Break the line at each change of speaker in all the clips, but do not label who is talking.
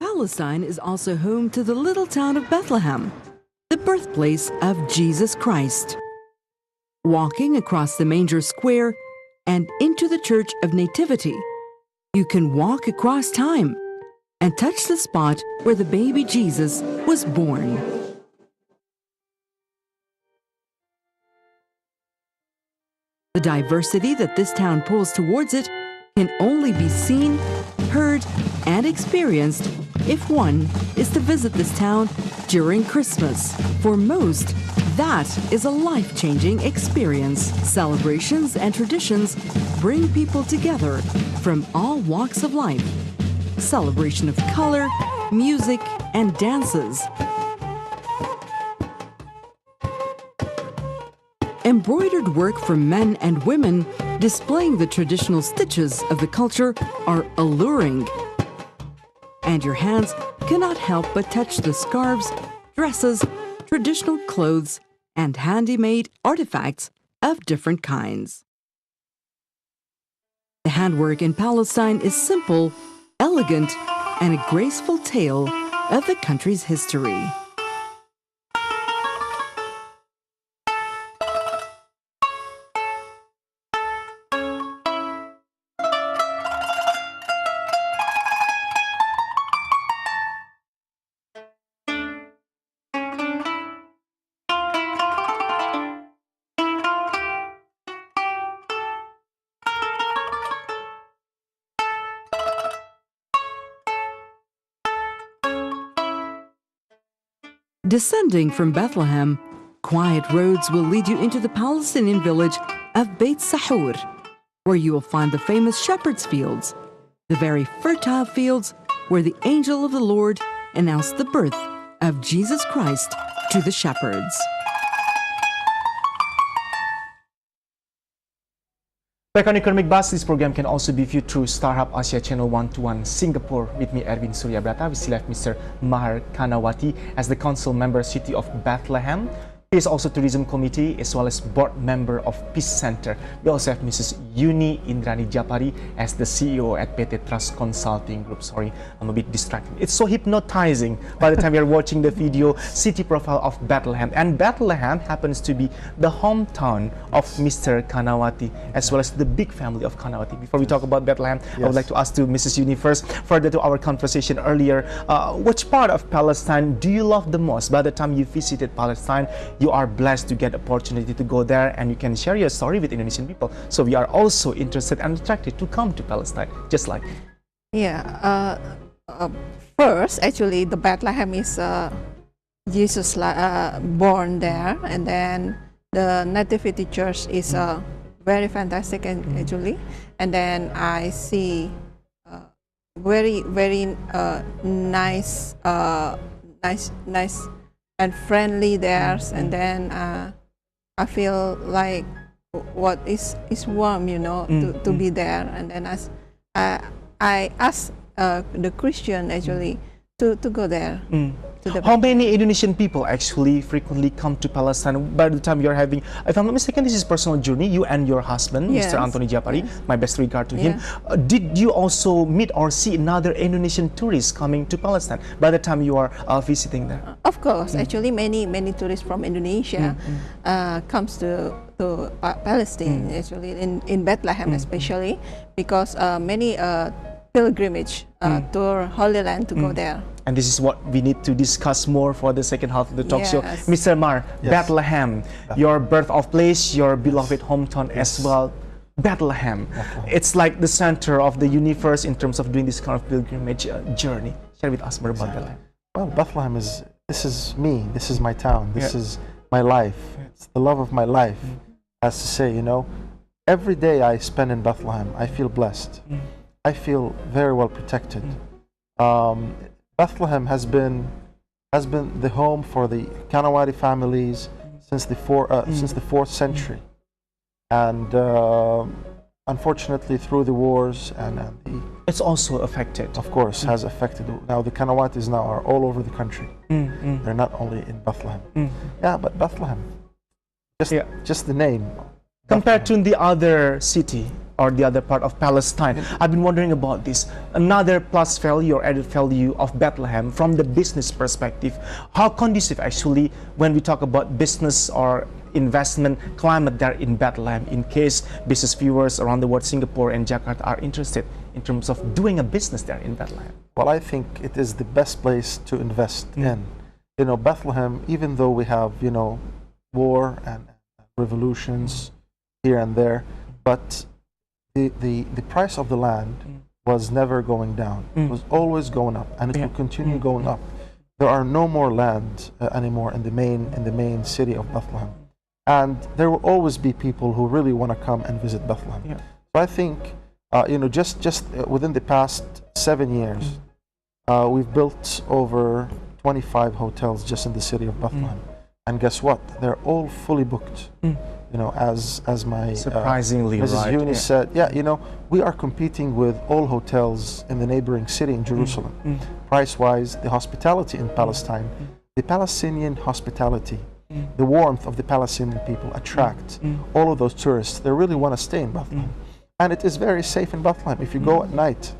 Palestine is also home to the little town of Bethlehem, the birthplace of Jesus Christ. Walking across the manger square and into the Church of Nativity, you can walk across time and touch the spot where the baby Jesus was born. The diversity that this town pulls towards it can only be seen, heard, and experienced if one is to visit this town during Christmas. For most, that is a life-changing experience. Celebrations and traditions bring people together from all walks of life. Celebration of color, music, and dances. Embroidered work from men and women displaying the traditional stitches of the culture are alluring. And your hands cannot help but touch the scarves, dresses, traditional clothes, and handy-made artifacts of different kinds. The handwork in Palestine is simple, elegant, and a graceful tale of the country's history. Descending from Bethlehem, quiet roads will lead you into the Palestinian village of Beit Sahur, where you will find the famous shepherd's fields, the very fertile fields where the angel of the Lord announced the birth of Jesus Christ to the shepherds.
Back on Economic Buzz, this program can also be viewed through StarHub Asia Channel 121 Singapore. With me, Erwin Suryabrata. We still have Mr. Maher Canawati as the council member, City of Bethlehem. He is also Tourism Committee as well as board member of Peace Center. We also have Mrs. Yunni Indrani as the CEO at PT Trust Consulting Group. Sorry, I'm a bit distracted. It's so hypnotizing by the time you're watching the video, city profile of Bethlehem. And Bethlehem happens to be the hometown of Mr. Canawati as well as the big family of Canawati. Before we talk about Bethlehem, yes, I would like to ask to Mrs. Yunni first, further to our conversation earlier, which part of Palestine do you love the most? By the time you visited Palestine, you are blessed to get opportunity to go there and you can share your story with Indonesian people. So we are also interested and attracted to come to Palestine, just like.
Yeah, first, actually, the Bethlehem is Jesus born there, and then the Nativity Church is very fantastic, actually. And then I see very nice and friendly there, and then I feel like what is warm, you know, to be there. And then as I asked the Christian actually to go there.
How many Indonesian people actually frequently come to Palestine? By the time you're having, if I'm not mistaken, this is personal journey, you and your husband,
yes,
Mr. Anthony Japari,
yes,
my best regard to
yeah,
him. Did you also meet or see another Indonesian tourists coming to Palestine by the time you are visiting there?
Of course, actually many tourists from Indonesia comes to Palestine, actually in Bethlehem especially, because many pilgrimage to Holy Land to go there.
And this is what we need to discuss more for the second half of the talk show. Mr. Maher, yes, Bethlehem, your birth of place, your beloved hometown, yes, as well. Bethlehem, it's like the center of the universe in terms of doing this kind of pilgrimage journey. Share with us more about Bethlehem.
Well, Bethlehem this is me, this is my town, this is my life. It's the love of my life, as to say, you know. Every day I spend in Bethlehem, I feel blessed. I feel very well protected. Bethlehem has been the home for the Canawati families since the 4th century, and unfortunately through the wars and
it's also affected.
Of course, has affected. Now the Canawatis now are all over the country. They're not only in Bethlehem. Yeah, but Bethlehem, just the name.
Compared to the other city, or the other part of Palestine. I've been wondering about this. Another plus value or added value of Bethlehem from the business perspective. How conducive actually when we talk about business or investment climate there in Bethlehem, in case business viewers around the world, Singapore and Jakarta, are interested in terms of doing a business there in Bethlehem?
Well, I think it is the best place to invest in. You know, Bethlehem, even though we have, you know, war and revolutions here and there, but the price of the land was never going down. It was always going up, and it will continue going up. There are no more land anymore in the main city of Bethlehem, and there will always be people who really want to come and visit Bethlehem. So I think, you know, just within the past 7 years, we've built over 25 hotels just in the city of Bethlehem, and guess what? They're all fully booked. You know, as my
surprisingly,
Mrs.
right?
Yunni said, yeah, you know, we are competing with all hotels in the neighboring city in Jerusalem. Price-wise, the hospitality in Palestine, the Palestinian hospitality, the warmth of the Palestinian people attract all of those tourists. They really want to stay in Bethlehem, and it is very safe in Bethlehem. If you go at night,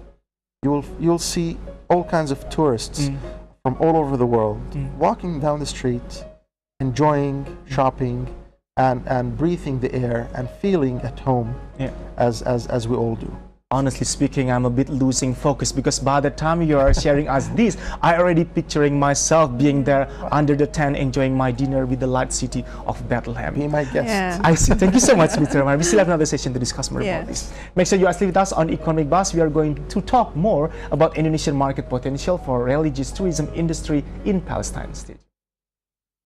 you'll see all kinds of tourists from all over the world walking down the street, enjoying shopping, and breathing the air and feeling at home, as we all do.
Honestly speaking, I'm a bit losing focus, because by the time you are sharing us this, I already picturing myself being there under the tent, enjoying my dinner with the light city of Bethlehem.
Be my guest.
Yeah.
I see. Thank you so much, Mr. Maher. We still have another session to discuss more about this. Make sure you are still with us on Economic Buzz. We are going to talk more about Indonesian market potential for religious tourism industry in Palestine. Stay tuned.